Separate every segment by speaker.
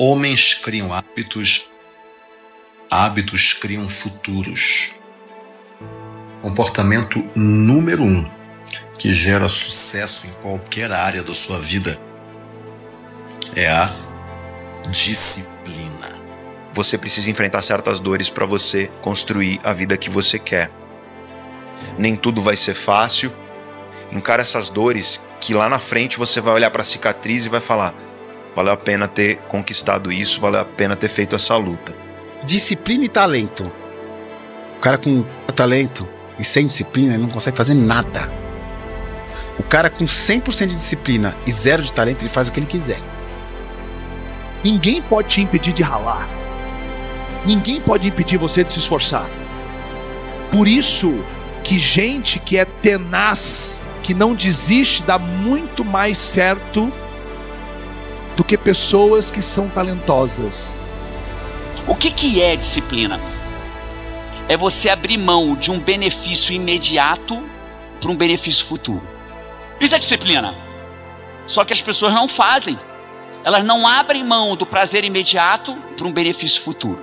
Speaker 1: Homens criam hábitos, hábitos criam futuros. Comportamento número 1 que gera sucesso em qualquer área da sua vida é a disciplina.
Speaker 2: Você precisa enfrentar certas dores para você construir a vida que você quer. Nem tudo vai ser fácil. Encara essas dores que lá na frente você vai olhar para a cicatriz e vai falar: valeu a pena ter conquistado isso, valeu a pena ter feito essa luta.
Speaker 3: Disciplina e talento. O cara com talento e sem disciplina, ele não consegue fazer nada. O cara com 100% de disciplina e 0 de talento, ele faz o que ele quiser.
Speaker 4: Ninguém pode te impedir de ralar. Ninguém pode impedir você de se esforçar. Por isso que gente que é tenaz, que não desiste, dá muito mais certo do que pessoas que são talentosas.
Speaker 5: O que é disciplina? É você abrir mão de um benefício imediato para um benefício futuro. Isso é disciplina. Só que as pessoas não fazem. Elas não abrem mão do prazer imediato para um benefício futuro.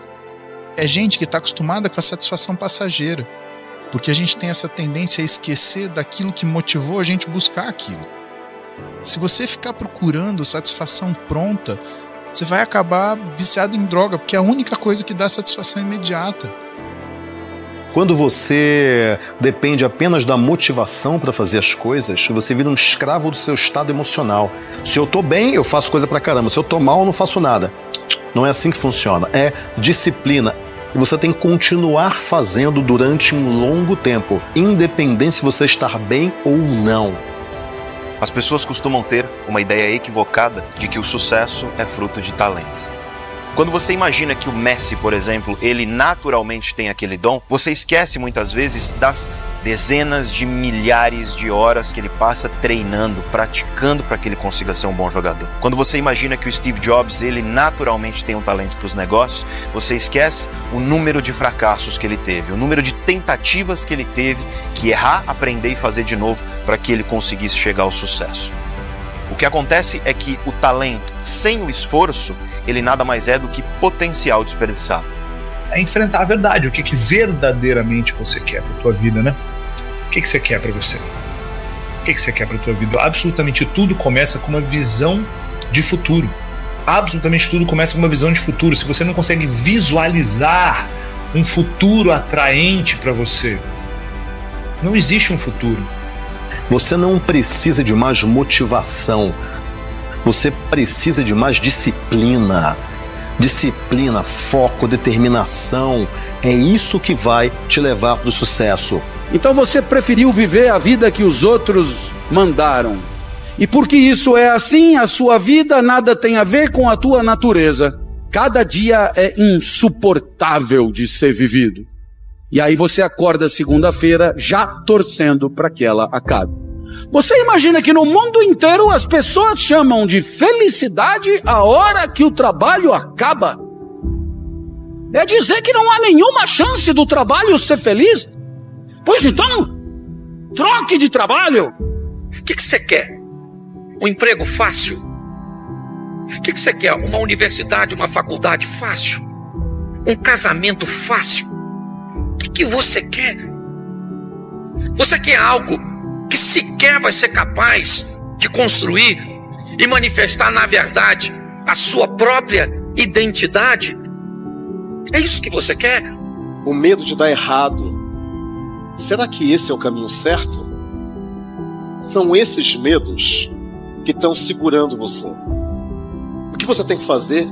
Speaker 6: É gente que está acostumada com a satisfação passageira. Porque a gente tem essa tendência a esquecer daquilo que motivou a gente buscar aquilo. Se você ficar procurando satisfação pronta, você vai acabar viciado em droga, porque é a única coisa que dá satisfação imediata.
Speaker 7: Quando você depende apenas da motivação para fazer as coisas, você vira um escravo do seu estado emocional. Se eu tô bem, eu faço coisa pra caramba. Se eu tô mal, eu não faço nada. Não é assim que funciona. É disciplina. E você tem que continuar fazendo durante um longo tempo, independente se você estar bem ou não.
Speaker 2: As pessoas costumam ter uma ideia equivocada de que o sucesso é fruto de talento. Quando você imagina que o Messi, por exemplo, ele naturalmente tem aquele dom, você esquece muitas vezes das dezenas de milhares de horas que ele passa treinando, praticando para que ele consiga ser um bom jogador. Quando você imagina que o Steve Jobs, ele naturalmente tem um talento para os negócios, você esquece o número de fracassos que ele teve, o número de tentativas que ele teve que errar, aprender e fazer de novo para que ele conseguisse chegar ao sucesso. O que acontece é que o talento, sem o esforço, ele nada mais é do que potencial desperdiçado.
Speaker 4: É enfrentar a verdade, o que verdadeiramente você quer para a tua vida, né? O que você quer para você? O que você quer para a tua vida? Absolutamente tudo começa com uma visão de futuro. Absolutamente tudo começa com uma visão de futuro. Se você não consegue visualizar um futuro atraente para você, não existe um futuro.
Speaker 7: Você não precisa de mais motivação. Você precisa de mais disciplina. Disciplina, foco, determinação. É isso que vai te levar para o sucesso.
Speaker 8: Então você preferiu viver a vida que os outros mandaram. E porque isso é assim, a sua vida nada tem a ver com a tua natureza. Cada dia é insuportável de ser vivido. E aí você acorda segunda-feira já torcendo para que ela acabe. Você imagina que no mundo inteiro as pessoas chamam de felicidade a hora que o trabalho acaba? É dizer que não há nenhuma chance do trabalho ser feliz? Pois então, troque de trabalho.
Speaker 9: O que você quer? Um emprego fácil? O que você quer? Uma universidade, uma faculdade fácil? Um casamento fácil? O que você quer? Você quer algo que sequer vai ser capaz de construir e manifestar na verdade a sua própria identidade? É isso que você quer?
Speaker 10: O medo de dar errado. Será que esse é o caminho certo? São esses medos que estão segurando você. O que você tem que fazer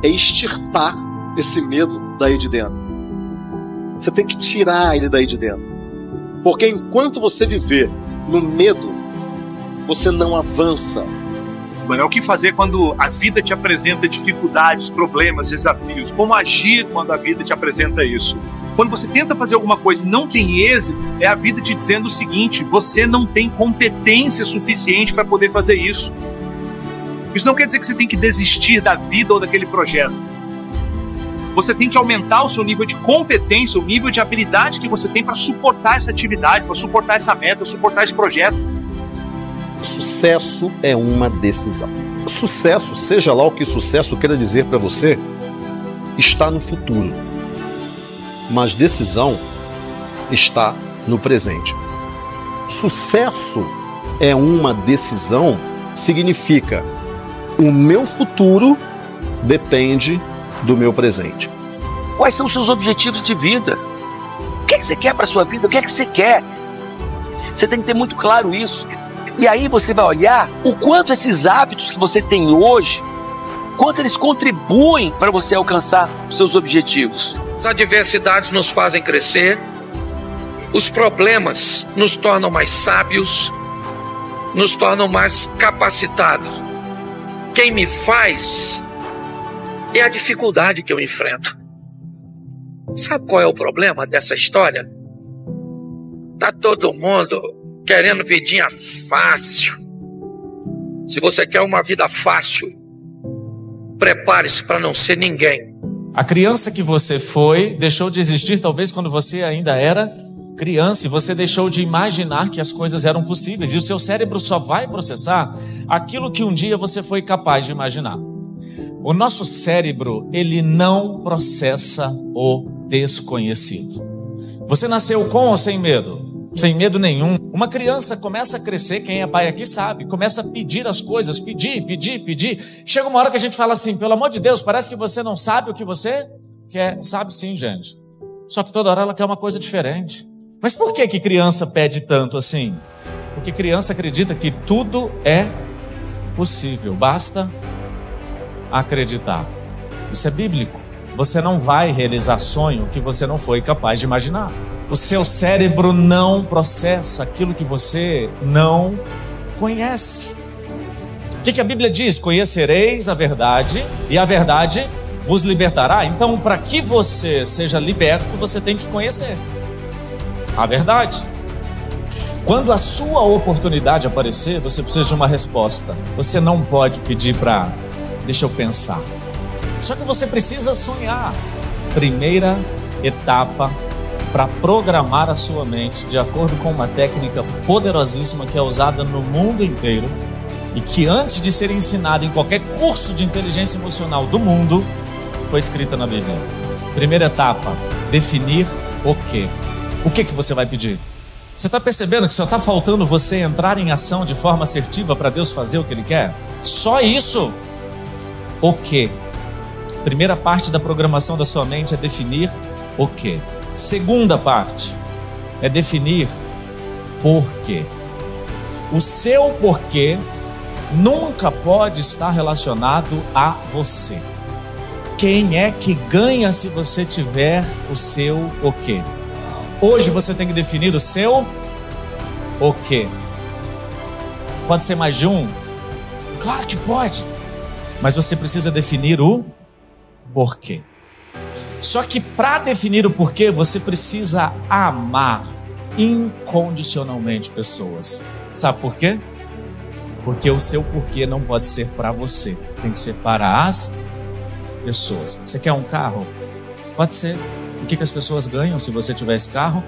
Speaker 10: é extirpar esse medo daí de dentro. Você tem que tirar ele daí de dentro. Porque enquanto você viver no medo, você não avança.
Speaker 4: Mano, é o que fazer quando a vida te apresenta dificuldades, problemas, desafios. Como agir quando a vida te apresenta isso? Quando você tenta fazer alguma coisa e não tem êxito, é a vida te dizendo o seguinte: você não tem competência suficiente para poder fazer isso. Isso não quer dizer que você tem que desistir da vida ou daquele projeto. Você tem que aumentar o seu nível de competência, o nível de habilidade que você tem para suportar essa atividade, para suportar essa meta, suportar esse projeto.
Speaker 7: O sucesso é uma decisão. Sucesso, seja lá o que sucesso queira dizer para você, está no futuro. Mas decisão está no presente. Sucesso é uma decisão, significa o meu futuro depende do meu presente.
Speaker 9: Quais são os seus objetivos de vida? O que é que você quer para a sua vida? O que é que você quer? Você tem que ter muito claro isso. E aí você vai olhar o quanto esses hábitos que você tem hoje, quanto eles contribuem para você alcançar os seus objetivos. As adversidades nos fazem crescer, os problemas nos tornam mais sábios, nos tornam mais capacitados. Quem me faz é a dificuldade que eu enfrento. Sabe qual é o problema dessa história? Tá todo mundo querendo vidinha fácil. Se você quer uma vida fácil, prepare-se para não ser ninguém.
Speaker 11: A criança que você foi deixou de existir talvez quando você ainda era criança e você deixou de imaginar que as coisas eram possíveis e o seu cérebro só vai processar aquilo que um dia você foi capaz de imaginar. O nosso cérebro, ele não processa o desconhecido. Você nasceu com ou sem medo? Sem medo nenhum. Uma criança começa a crescer, quem é pai aqui sabe, começa a pedir as coisas, pedir. Chega uma hora que a gente fala assim, pelo amor de Deus, parece que você não sabe o que você quer. Sabe sim, gente. Só que toda hora ela quer uma coisa diferente. Mas por que criança pede tanto assim? Porque criança acredita que tudo é possível, basta acreditar. Isso é bíblico. Você não vai realizar sonho que você não foi capaz de imaginar. O seu cérebro não processa aquilo que você não conhece. O que a Bíblia diz? Conhecereis a verdade e a verdade vos libertará. Então, para que você seja liberto, você tem que conhecer a verdade. Quando a sua oportunidade aparecer, você precisa de uma resposta. Você não pode pedir para, deixa eu pensar. Só que você precisa sonhar. Primeira etapa para programar a sua mente de acordo com uma técnica poderosíssima que é usada no mundo inteiro e que antes de ser ensinada em qualquer curso de inteligência emocional do mundo, foi escrita na Bíblia. Primeira etapa, definir o quê? O que você vai pedir? Você está percebendo que só está faltando você entrar em ação de forma assertiva para Deus fazer o que Ele quer? Só isso? O quê? Primeira parte da programação da sua mente é definir o quê? Segunda parte é definir porquê. O seu porquê nunca pode estar relacionado a você. Quem é que ganha se você tiver o seu o quê? Hoje você tem que definir o seu o quê? Pode ser mais de um? Claro que pode. Mas você precisa definir o porquê. Só que para definir o porquê, você precisa amar incondicionalmente pessoas. Sabe por quê? Porque o seu porquê não pode ser para você, tem que ser para as pessoas. Você quer um carro? Pode ser. O que as pessoas ganham se você tiver esse carro?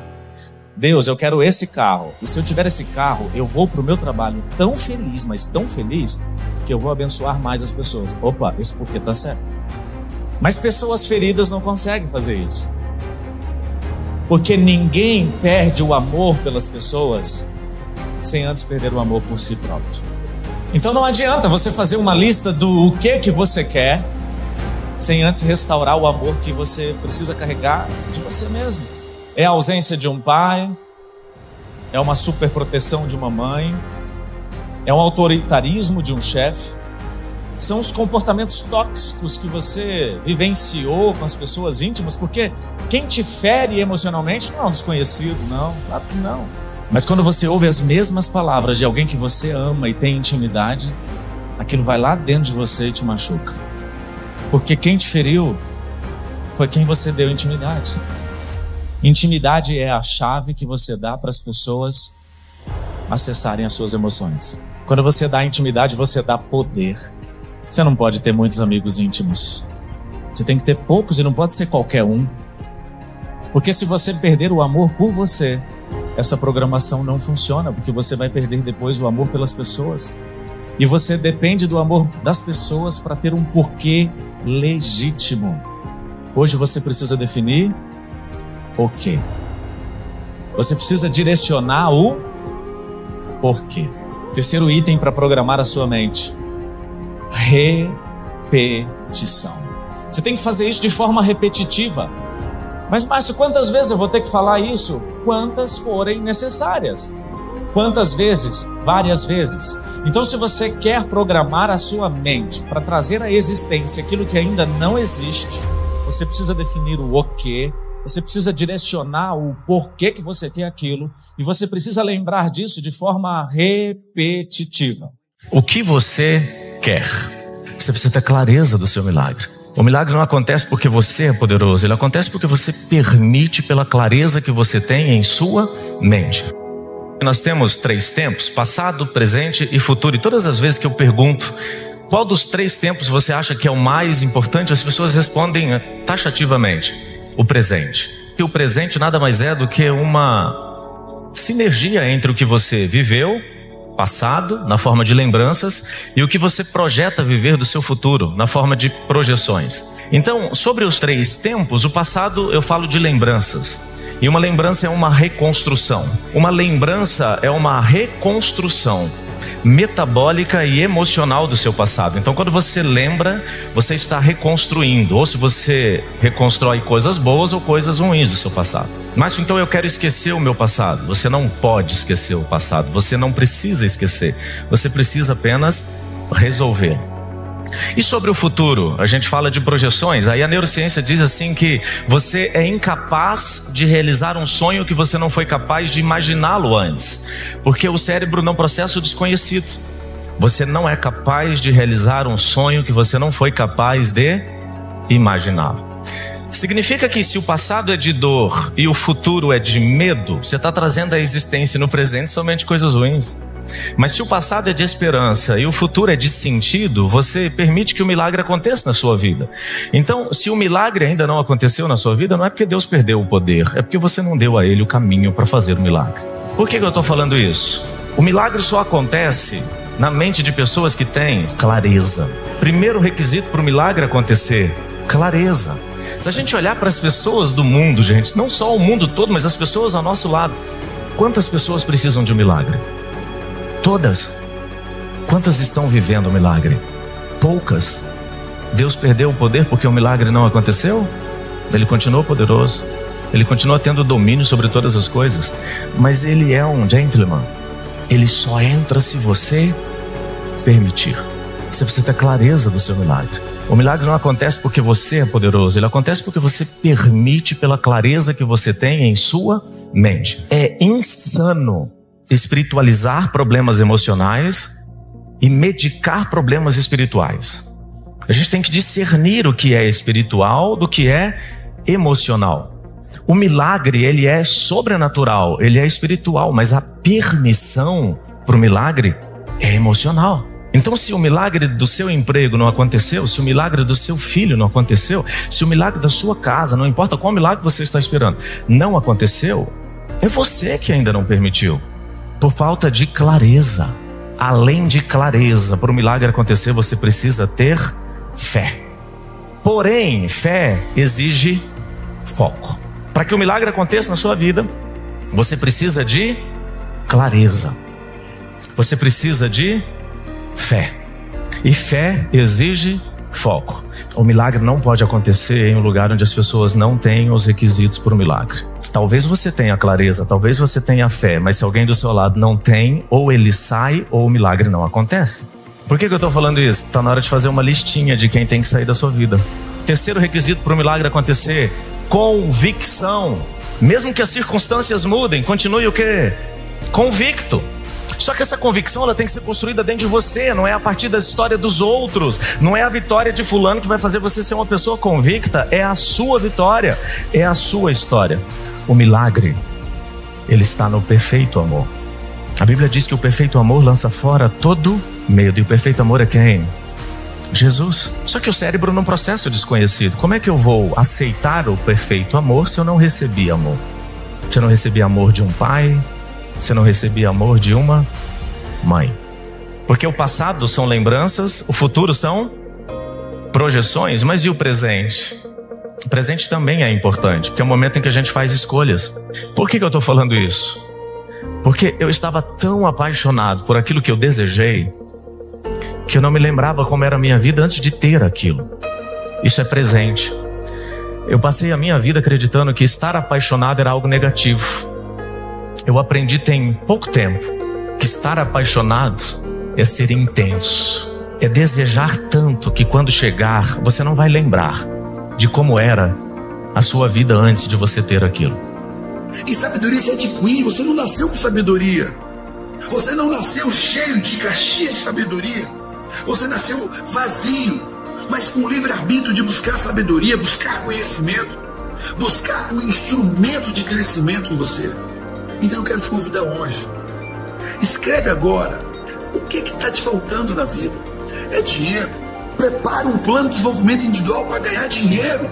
Speaker 11: Deus, eu quero esse carro. E se eu tiver esse carro, eu vou para o meu trabalho tão feliz, mas tão feliz, que eu vou abençoar mais as pessoas. Opa, esse porquê tá certo. Mas pessoas feridas não conseguem fazer isso. Porque ninguém perde o amor pelas pessoas sem antes perder o amor por si próprio. Então não adianta você fazer uma lista do que você quer sem antes restaurar o amor que você precisa carregar de você mesmo. É a ausência de um pai, é uma superproteção de uma mãe, é um autoritarismo de um chefe, são os comportamentos tóxicos que você vivenciou com as pessoas íntimas, porque quem te fere emocionalmente não é um desconhecido, não, claro que não. Mas quando você ouve as mesmas palavras de alguém que você ama e tem intimidade, aquilo vai lá dentro de você e te machuca. Porque quem te feriu foi quem você deu intimidade. Intimidade é a chave que você dá para as pessoas acessarem as suas emoções. Quando você dá intimidade, você dá poder. Você não pode ter muitos amigos íntimos. Você tem que ter poucos e não pode ser qualquer um. Porque se você perder o amor por você, essa programação não funciona, porque você vai perder depois o amor pelas pessoas. E você depende do amor das pessoas para ter um porquê legítimo. Hoje você precisa definir o quê. Você precisa direcionar o porquê. Terceiro item para programar a sua mente: repetição. Você tem que fazer isso de forma repetitiva. Mas, Márcio, quantas vezes eu vou ter que falar isso? Quantas forem necessárias. Quantas vezes? Várias vezes. Então, se você quer programar a sua mente para trazer à existência aquilo que ainda não existe, você precisa definir o quê, você precisa direcionar o porquê que você quer aquilo, e você precisa lembrar disso de forma repetitiva. O que você quer? Você precisa ter clareza do seu milagre. O milagre não acontece porque você é poderoso, ele acontece porque você permite pela clareza que você tem em sua mente. Nós temos 3 tempos: passado, presente e futuro. E todas as vezes que eu pergunto qual dos 3 tempos você acha que é o mais importante, as pessoas respondem taxativamente: o presente. E o presente nada mais é do que uma sinergia entre o que você viveu, passado, na forma de lembranças, e o que você projeta viver do seu futuro, na forma de projeções. Então, sobre os 3 tempos, o passado eu falo de lembranças. E uma lembrança é uma reconstrução. Uma lembrança é uma reconstrução metabólica e emocional do seu passado. Então, quando você lembra, você está reconstruindo. Ou se você reconstrói coisas boas ou coisas ruins do seu passado. Mas então eu quero esquecer o meu passado. Você não pode esquecer o passado. Você não precisa esquecer. Você precisa apenas resolver. E sobre o futuro, a gente fala de projeções. Aí a neurociência diz assim que você é incapaz de realizar um sonho que você não foi capaz de imaginá-lo antes, porque o cérebro não processa o desconhecido. Você não é capaz de realizar um sonho que você não foi capaz de imaginá-lo. Significa que se o passado é de dor e o futuro é de medo, você está trazendo à existência no presente somente coisas ruins. Mas se o passado é de esperança e o futuro é de sentido, você permite que o milagre aconteça na sua vida. Então, se o milagre ainda não aconteceu na sua vida, não é porque Deus perdeu o poder, é porque você não deu a Ele o caminho para fazer o milagre. Por que eu estou falando isso? O milagre só acontece na mente de pessoas que têm clareza. Primeiro requisito para o milagre acontecer: clareza. Se a gente olhar para as pessoas do mundo, gente, não só o mundo todo, mas as pessoas ao nosso lado, quantas pessoas precisam de um milagre? Todas. Quantas estão vivendo o milagre? Poucas. Deus perdeu o poder porque o milagre não aconteceu? Ele continuou poderoso. Ele continua tendo domínio sobre todas as coisas. Mas Ele é um gentleman. Ele só entra se você permitir. Você precisa ter clareza do seu milagre. O milagre não acontece porque você é poderoso. Ele acontece porque você permite pela clareza que você tem em sua mente. É insano espiritualizar problemas emocionais e medicar problemas espirituais. A gente tem que discernir o que é espiritual do que é emocional. O milagre, ele é sobrenatural, ele é espiritual, mas a permissão para o milagre é emocional. Então, se o milagre do seu emprego não aconteceu, se o milagre do seu filho não aconteceu, se o milagre da sua casa, não importa qual milagre você está esperando, não aconteceu, é você que ainda não permitiu. Por falta de clareza. Além de clareza, para o milagre acontecer, você precisa ter fé. Porém, fé exige foco. Para que o milagre aconteça na sua vida, você precisa de clareza. Você precisa de fé. E fé exige foco. O milagre não pode acontecer em um lugar onde as pessoas não têm os requisitos para o milagre. Talvez você tenha clareza, talvez você tenha fé, mas se alguém do seu lado não tem, ou ele sai, ou o milagre não acontece. Por que eu estou falando isso? Está na hora de fazer uma listinha de quem tem que sair da sua vida. Terceiro requisito para o milagre acontecer: convicção. Mesmo que as circunstâncias mudem, continue o quê? Convicto. Só que essa convicção, ela tem que ser construída dentro de você, não é a partir da história dos outros, não é a vitória de fulano que vai fazer você ser uma pessoa convicta, é a sua vitória, é a sua história. O milagre, ele está no perfeito amor. A Bíblia diz que o perfeito amor lança fora todo medo, e o perfeito amor é quem? Jesus. Só que o cérebro não processa o desconhecido. Como é que eu vou aceitar o perfeito amor se eu não recebi amor? Se eu não recebi amor de um pai, se eu não recebi amor de uma mãe. Porque o passado são lembranças, o futuro são projeções, mas e o presente? O presente também é importante, porque é o momento em que a gente faz escolhas. Por que eu estou falando isso? Porque eu estava tão apaixonado por aquilo que eu desejei, que eu não me lembrava como era a minha vida antes de ter aquilo. Isso é presente. Eu passei a minha vida acreditando que estar apaixonado era algo negativo. Eu aprendi tem pouco tempo que estar apaixonado é ser intenso. É desejar tanto que quando chegar, você não vai lembrar de como era a sua vida antes de você ter aquilo.
Speaker 12: E sabedoria você adquire, você não nasceu com sabedoria. Você não nasceu cheio de caixinha de sabedoria. Você nasceu vazio, mas com o livre-arbítrio de buscar sabedoria, buscar conhecimento, buscar um instrumento de crescimento em você. Então eu quero te convidar hoje. Escreve agora o que está te faltando na vida. É dinheiro. Prepara um plano de desenvolvimento individual para ganhar dinheiro.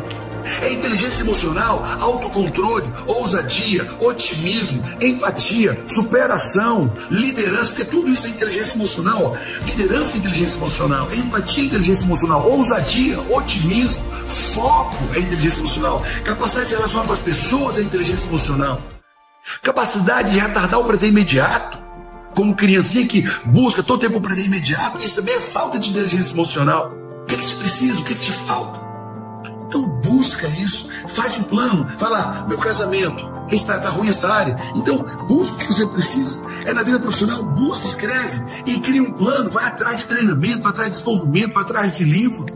Speaker 12: É inteligência emocional, autocontrole, ousadia, otimismo, empatia, superação, liderança, porque tudo isso é inteligência emocional. Liderança é inteligência emocional, empatia é inteligência emocional, ousadia, otimismo, foco é inteligência emocional, capacidade de se relacionar com as pessoas é inteligência emocional, capacidade de retardar o prazer imediato, como criancinha que busca todo tempo o prazer imediato, isso também é falta de inteligência emocional. O que te precisa, o que te falta? Então busca isso, faz um plano, fala, meu casamento, está ruim essa área, então busca o que você precisa, é na vida profissional, busca, escreve e cria um plano, vai atrás de treinamento, vai atrás de desenvolvimento, vai atrás de livro.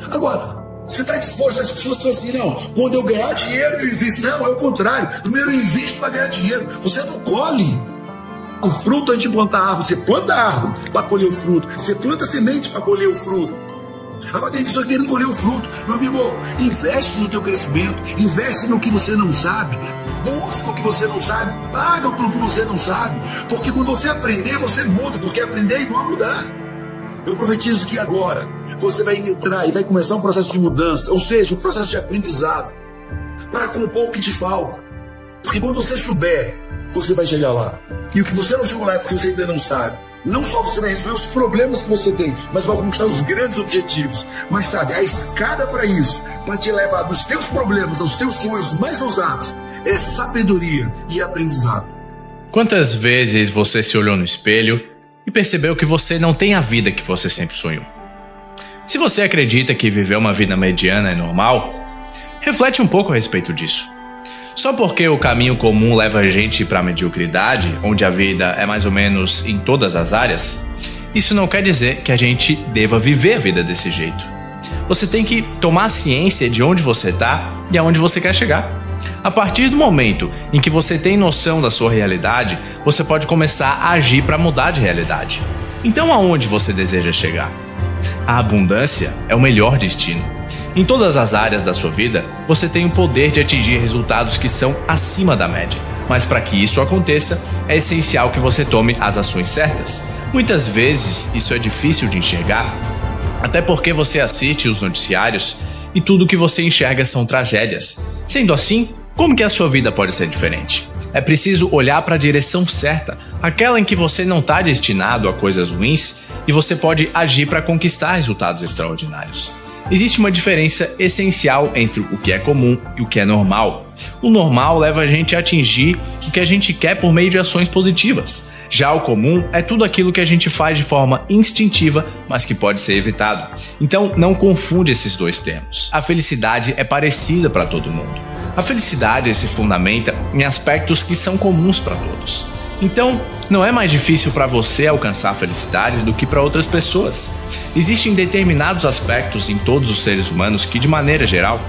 Speaker 12: Agora, você está disposto, as pessoas estão assim, não, quando eu ganhar dinheiro eu invisto, não, é o contrário, primeiro eu invisto para ganhar dinheiro, você não colhe o fruto antes de plantar a árvore, você planta a árvore para colher o fruto, você planta a semente para colher o fruto. Agora tem pessoas querendo colher o fruto. Meu amigo, investe no teu crescimento, investe no que você não sabe, busca o que você não sabe, paga pelo que você não sabe, porque quando você aprender, você muda, porque aprender é igual a mudar. Eu profetizo que agora você vai entrar e vai começar um processo de mudança, ou seja, um processo de aprendizado, para compor o que te falta, porque quando você souber, você vai chegar lá, e o que você não chegou lá é porque você ainda não sabe. Não só você vai resolver os problemas que você tem, mas vai conquistar os grandes objetivos. Mas sabe, a escada para isso, para te levar dos teus problemas aos teus sonhos mais ousados, é sabedoria e aprendizado.
Speaker 13: Quantas vezes você se olhou no espelho e percebeu que você não tem a vida que você sempre sonhou? Se você acredita que viver uma vida mediana é normal, reflete um pouco a respeito disso. Só porque o caminho comum leva a gente para a mediocridade, onde a vida é mais ou menos em todas as áreas, isso não quer dizer que a gente deva viver a vida desse jeito. Você tem que tomar ciência de onde você está e aonde você quer chegar. A partir do momento em que você tem noção da sua realidade, você pode começar a agir para mudar de realidade. Então aonde você deseja chegar? A abundância é o melhor destino. Em todas as áreas da sua vida, você tem o poder de atingir resultados que são acima da média. Mas para que isso aconteça, é essencial que você tome as ações certas. Muitas vezes isso é difícil de enxergar, até porque você assiste os noticiários e tudo que você enxerga são tragédias. Sendo assim, como que a sua vida pode ser diferente? É preciso olhar para a direção certa, aquela em que você não está destinado a coisas ruins e você pode agir para conquistar resultados extraordinários. Existe uma diferença essencial entre o que é comum e o que é normal. O normal leva a gente a atingir o que a gente quer por meio de ações positivas. Já o comum é tudo aquilo que a gente faz de forma instintiva, mas que pode ser evitado. Então não confunde esses dois termos. A felicidade é parecida para todo mundo. A felicidade se fundamenta em aspectos que são comuns para todos. Então, não é mais difícil para você alcançar a felicidade do que para outras pessoas. Existem determinados aspectos em todos os seres humanos que, de maneira geral,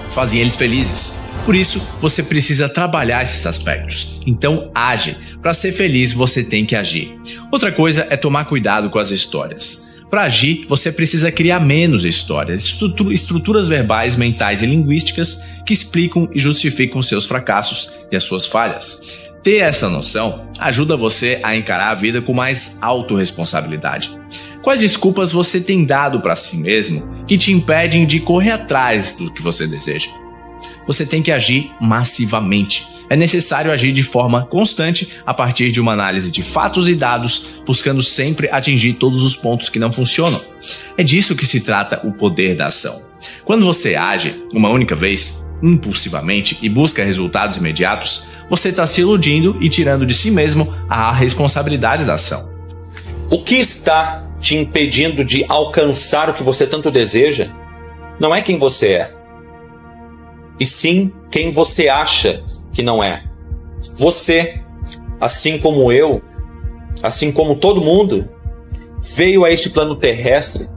Speaker 13: fazem eles felizes. Por isso, você precisa trabalhar esses aspectos. Então, age. Para ser feliz, você tem que agir. Outra coisa é tomar cuidado com as histórias. Para agir, você precisa criar menos histórias, estruturas verbais, mentais e linguísticas que explicam e justificam seus fracassos e as suas falhas. Ter essa noção ajuda você a encarar a vida com mais autorresponsabilidade. Quais desculpas você tem dado para si mesmo que te impedem de correr atrás do que você deseja? Você tem que agir massivamente. É necessário agir de forma constante a partir de uma análise de fatos e dados, buscando sempre atingir todos os pontos que não funcionam. É disso que se trata o poder da ação. Quando você age uma única vez, impulsivamente, e busca resultados imediatos, você está se iludindo e tirando de si mesmo a responsabilidade da ação.
Speaker 9: O que está te impedindo de alcançar o que você tanto deseja não é quem você é, e sim quem você acha que não é. Você, assim como eu, assim como todo mundo, veio a este plano terrestre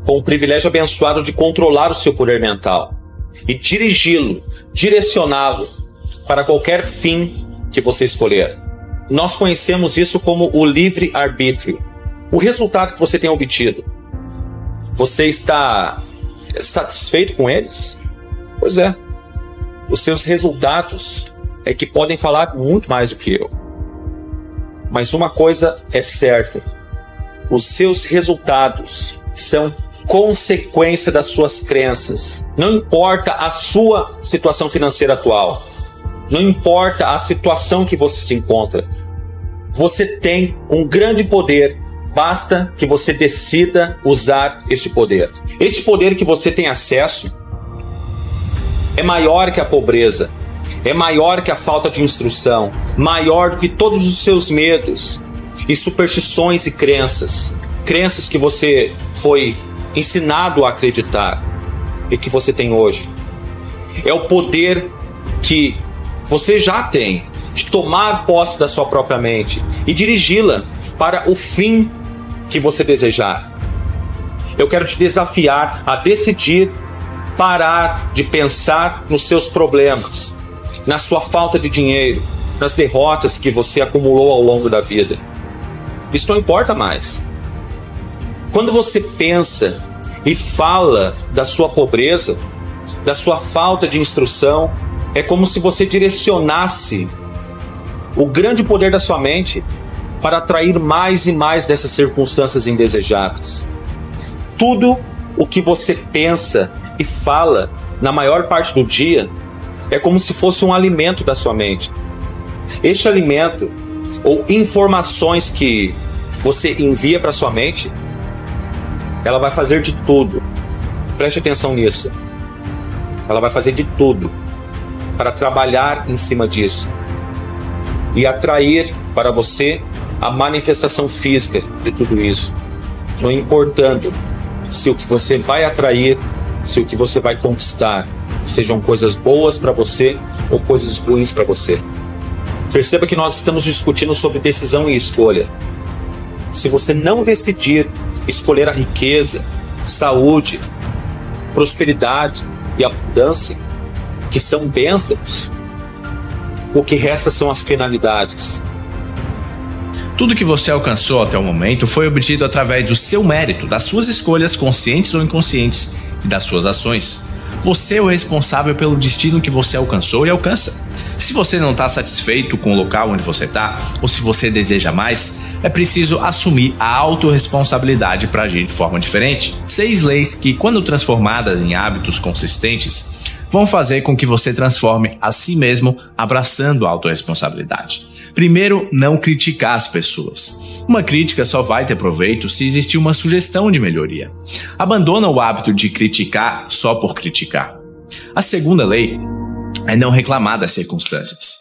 Speaker 9: com o privilégio abençoado de controlar o seu poder mental e dirigi-lo, direcioná-lo para qualquer fim que você escolher. Nós conhecemos isso como o livre-arbítrio. O resultado que você tem obtido, você está satisfeito com eles? Pois é. Os seus resultados é que podem falar muito mais do que eu. Mas uma coisa é certa: os seus resultados são consequência das suas crenças. Não importa a sua situação financeira atual, não importa a situação que você se encontra, você tem um grande poder. Basta que você decida usar este poder. Este poder que você tem acesso é maior que a pobreza, é maior que a falta de instrução, maior do que todos os seus medos e superstições e crenças. Crenças que você foi ensinado a acreditar e que você tem hoje. É o poder que você já tem de tomar posse da sua própria mente e dirigi-la para o fim que você desejar. Eu quero te desafiar a decidir parar de pensar nos seus problemas, na sua falta de dinheiro, nas derrotas que você acumulou ao longo da vida. Isso não importa mais. Quando você pensa e fala da sua pobreza, da sua falta de instrução, é como se você direcionasse o grande poder da sua mente para atrair mais e mais dessas circunstâncias indesejadas. Tudo o que você pensa e fala na maior parte do dia é como se fosse um alimento da sua mente. Este alimento ou informações que você envia para sua mente, ela vai fazer de tudo. Preste atenção nisso. Ela vai fazer de tudo para trabalhar em cima disso e atrair para você a manifestação física de tudo isso, não importando se o que você vai atrair, se o que você vai conquistar sejam coisas boas para você ou coisas ruins para você. Perceba que nós estamos discutindo sobre decisão e escolha. Se você não decidir escolher a riqueza, saúde, prosperidade e abundância, que são bênçãos, o que resta são as penalidades.
Speaker 13: Tudo que você alcançou até o momento foi obtido através do seu mérito, das suas escolhas conscientes ou inconscientes e das suas ações. Você é o responsável pelo destino que você alcançou e alcança. Se você não está satisfeito com o local onde você está, ou se você deseja mais, é preciso assumir a autorresponsabilidade para agir de forma diferente. 6 leis que, quando transformadas em hábitos consistentes, vão fazer com que você transforme a si mesmo abraçando a autorresponsabilidade. Primeiro, não criticar as pessoas. Uma crítica só vai ter proveito se existir uma sugestão de melhoria. Abandona o hábito de criticar só por criticar. A segunda lei é não reclamar das circunstâncias.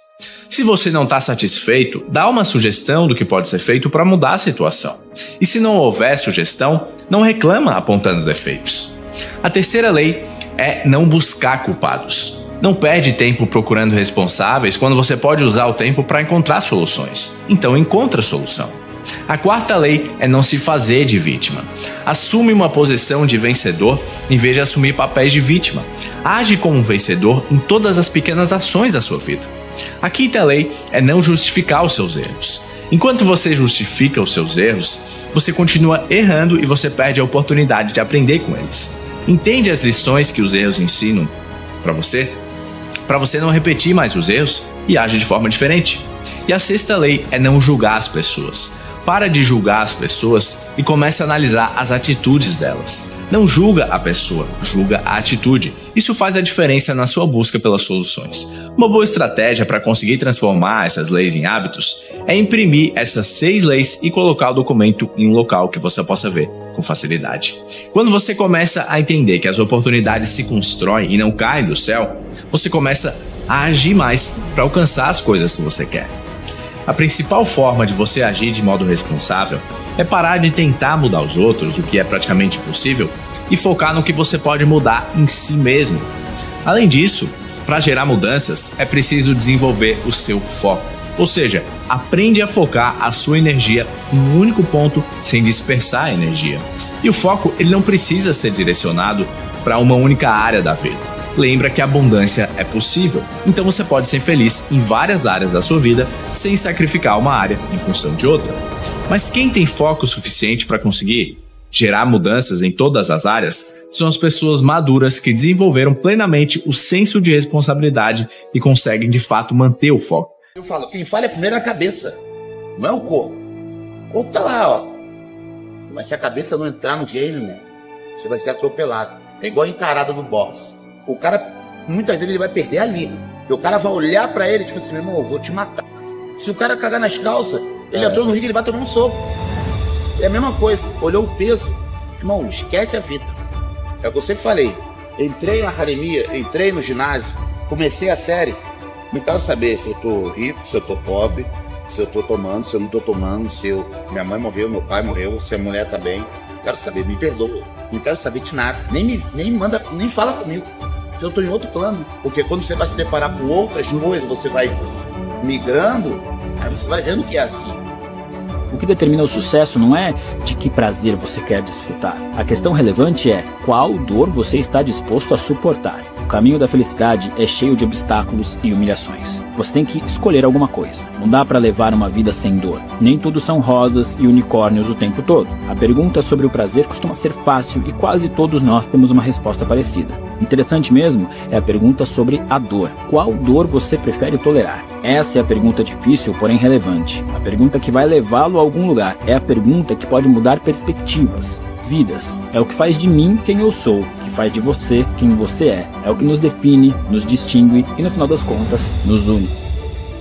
Speaker 13: Se você não está satisfeito, dá uma sugestão do que pode ser feito para mudar a situação. E se não houver sugestão, não reclama apontando defeitos. A terceira lei é não buscar culpados. Não perde tempo procurando responsáveis quando você pode usar o tempo para encontrar soluções. Então encontra a solução. A quarta lei é não se fazer de vítima. Assume uma posição de vencedor em vez de assumir papéis de vítima. Age como um vencedor em todas as pequenas ações da sua vida. A quinta lei é não justificar os seus erros. Enquanto você justifica os seus erros, você continua errando e você perde a oportunidade de aprender com eles. Entende as lições que os erros ensinam para você não repetir mais os erros e age de forma diferente. E a sexta lei é não julgar as pessoas. Para de julgar as pessoas e comece a analisar as atitudes delas. Não julga a pessoa, julga a atitude. Isso faz a diferença na sua busca pelas soluções. Uma boa estratégia para conseguir transformar essas leis em hábitos é imprimir essas 6 leis e colocar o documento em um local que você possa ver com facilidade. Quando você começa a entender que as oportunidades se constroem e não caem do céu, você começa a agir mais para alcançar as coisas que você quer. A principal forma de você agir de modo responsável é parar de tentar mudar os outros, o que é praticamente impossível, e focar no que você pode mudar em si mesmo. Além disso, para gerar mudanças, é preciso desenvolver o seu foco. Ou seja, aprende a focar a sua energia em um único ponto sem dispersar a energia. E o foco ele não precisa ser direcionado para uma única área da vida. Lembra que a abundância é possível, então você pode ser feliz em várias áreas da sua vida sem sacrificar uma área em função de outra. Mas quem tem foco suficiente para conseguir gerar mudanças em todas as áreas são as pessoas maduras que desenvolveram plenamente o senso de responsabilidade e conseguem de fato manter o foco.
Speaker 14: Eu falo, quem falha primeiro é a cabeça, não é o corpo. O corpo tá lá, ó. Mas se a cabeça não entrar no game, né, você vai ser atropelado. É igual a encarada do boxe. O cara, muitas vezes ele vai perder ali. Porque o cara vai olhar pra ele, tipo assim, meu irmão, eu vou te matar. Se o cara cagar nas calças, ele entrou no ringue, ele vai tomar um soco. É a mesma coisa, olhou o peso, irmão, esquece a vida. É o que eu sempre falei. Entrei na academia, entrei no ginásio, comecei a série. Não quero saber se eu tô rico, se eu tô pobre, se eu tô tomando, se eu não tô tomando, se minha mãe morreu, meu pai morreu, se a mulher tá bem. Não quero saber, me perdoa. Não quero saber de nada. Nem fala comigo. Eu tô em outro plano. Porque quando você vai se deparar com outras coisas, você vai migrando, aí você vai vendo que é assim.
Speaker 15: O que determina o sucesso não é de que prazer você quer desfrutar. A questão relevante é qual dor você está disposto a suportar. O caminho da felicidade é cheio de obstáculos e humilhações. Você tem que escolher alguma coisa. Não dá para levar uma vida sem dor. Nem tudo são rosas e unicórnios o tempo todo. A pergunta sobre o prazer costuma ser fácil e quase todos nós temos uma resposta parecida. Interessante mesmo é a pergunta sobre a dor. Qual dor você prefere tolerar? Essa é a pergunta difícil, porém relevante. A pergunta que vai levá-lo a algum lugar. É a pergunta que pode mudar perspectivas, vidas. É o que faz de mim quem eu sou, que faz de você quem você é. É o que nos define, nos distingue e, no final das contas, nos une.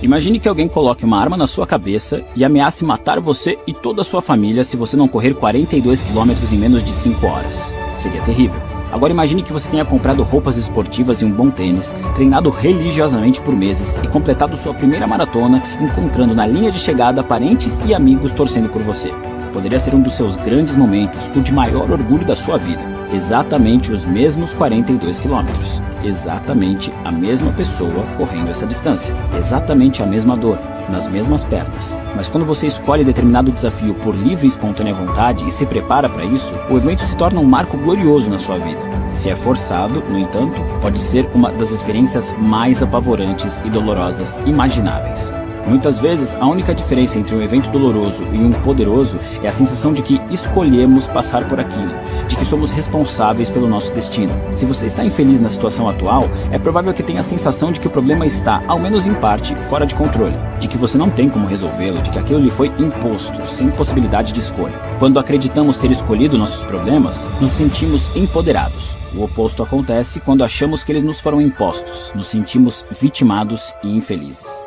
Speaker 15: Imagine que alguém coloque uma arma na sua cabeça e ameace matar você e toda a sua família se você não correr 42 km em menos de 5 horas. Seria terrível. Agora imagine que você tenha comprado roupas esportivas e um bom tênis, treinado religiosamente por meses e completado sua primeira maratona, encontrando na linha de chegada parentes e amigos torcendo por você. Poderia ser um dos seus grandes momentos, o de maior orgulho da sua vida. Exatamente os mesmos 42 quilômetros. Exatamente a mesma pessoa correndo essa distância. Exatamente a mesma dor, nas mesmas pernas. Mas quando você escolhe determinado desafio por livre e espontânea vontade e se prepara para isso, o evento se torna um marco glorioso na sua vida. Se é forçado, no entanto, pode ser uma das experiências mais apavorantes e dolorosas imagináveis. Muitas vezes, a única diferença entre um evento doloroso e um poderoso é a sensação de que escolhemos passar por aquilo, de que somos responsáveis pelo nosso destino. Se você está infeliz na situação atual, é provável que tenha a sensação de que o problema está, ao menos em parte, fora de controle, de que você não tem como resolvê-lo, de que aquilo lhe foi imposto, sem possibilidade de escolha. Quando acreditamos ter escolhido nossos problemas, nos sentimos empoderados. O oposto acontece quando achamos que eles nos foram impostos, nos sentimos vitimados e infelizes.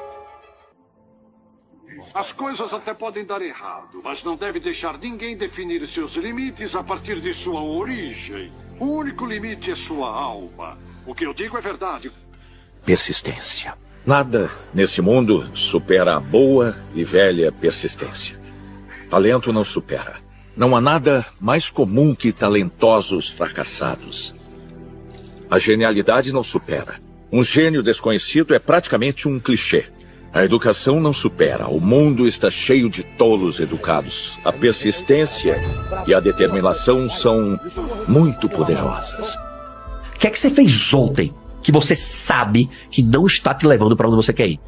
Speaker 16: As coisas até podem dar errado, mas não deve deixar ninguém definir seus limites a partir de sua origem. O único limite é sua alma. O que eu digo é verdade.
Speaker 17: Persistência. Nada neste mundo supera a boa e velha persistência. Talento não supera. Não há nada mais comum que talentosos fracassados. A genialidade não supera. Um gênio desconhecido é praticamente um clichê. A educação não supera. O mundo está cheio de tolos educados. A persistência e a determinação são muito poderosas.
Speaker 18: O que é que você fez ontem que você sabe que não está te levando para onde você quer ir?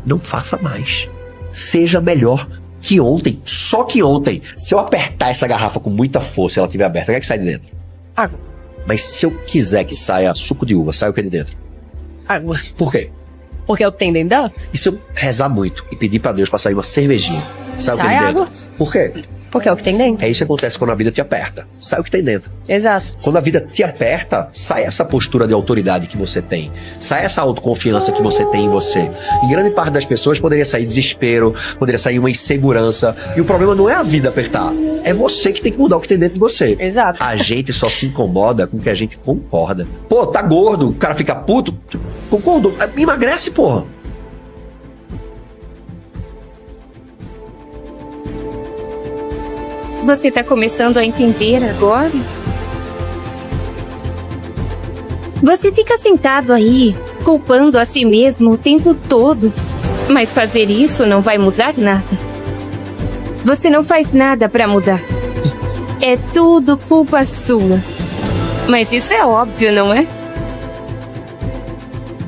Speaker 18: Não faça mais. Seja melhor que ontem. Só que ontem, se eu apertar essa garrafa com muita força e ela estiver aberta, o que é que sai de dentro? Água. Mas se eu quiser que saia suco de uva, sai o que de dentro? Água. Por quê?
Speaker 19: Porque é o tem dentro dela?
Speaker 18: E se eu rezar muito e pedir pra Deus pra sair uma cervejinha? Sai o que de dentro?
Speaker 19: Água.
Speaker 18: Por quê?
Speaker 19: Porque é o que tem dentro.
Speaker 18: É isso que acontece quando a vida te aperta. Sai o que tem dentro.
Speaker 19: Exato.
Speaker 18: Quando a vida te aperta, sai essa postura de autoridade que você tem. Sai essa autoconfiança que você tem em você. Em grande parte das pessoas poderia sair desespero, poderia sair uma insegurança. E o problema não é a vida apertar. É você que tem que mudar o que tem dentro de você.
Speaker 19: Exato.
Speaker 18: A gente só se incomoda com o que a gente concorda. Pô, tá gordo, o cara fica puto. Concordo, emagrece, porra.
Speaker 19: Você tá começando a entender agora? Você fica sentado aí, culpando a si mesmo o tempo todo. Mas fazer isso não vai mudar nada. Você não faz nada pra mudar. É tudo culpa sua. Mas isso é óbvio, não é?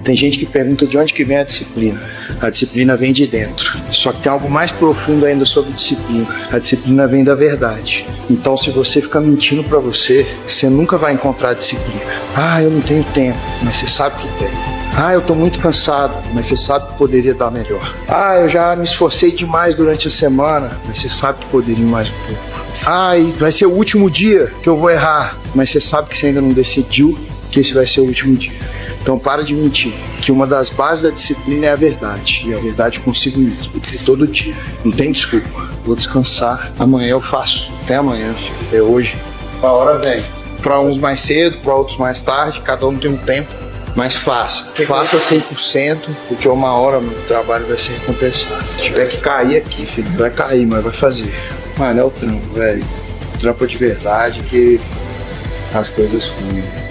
Speaker 20: Tem gente que pergunta de onde que vem a disciplina. A disciplina vem de dentro. Só que tem algo mais profundo ainda sobre disciplina. A disciplina vem da verdade. Então, se você ficar mentindo pra você, você nunca vai encontrar disciplina. Ah, eu não tenho tempo, mas você sabe que tem. Ah, eu tô muito cansado, mas você sabe que poderia dar melhor. Ah, eu já me esforcei demais durante a semana, mas você sabe que poderia ir mais um pouco. Ah, e vai ser o último dia que eu vou errar, mas você sabe que você ainda não decidiu que esse vai ser o último dia. Então para de mentir, que uma das bases da disciplina é a verdade, e a verdade consigo mesmo, e todo dia. Não tem desculpa, vou descansar, amanhã eu faço, até amanhã, filho, até hoje. A hora vem, para uns mais cedo, para outros mais tarde, cada um tem um tempo, mas faça 100%, porque uma hora o trabalho vai ser recompensado. Se tiver que cair aqui, filho, vai cair, mas vai fazer. Mano, é o trampo, velho, trampo de verdade que as coisas fluem.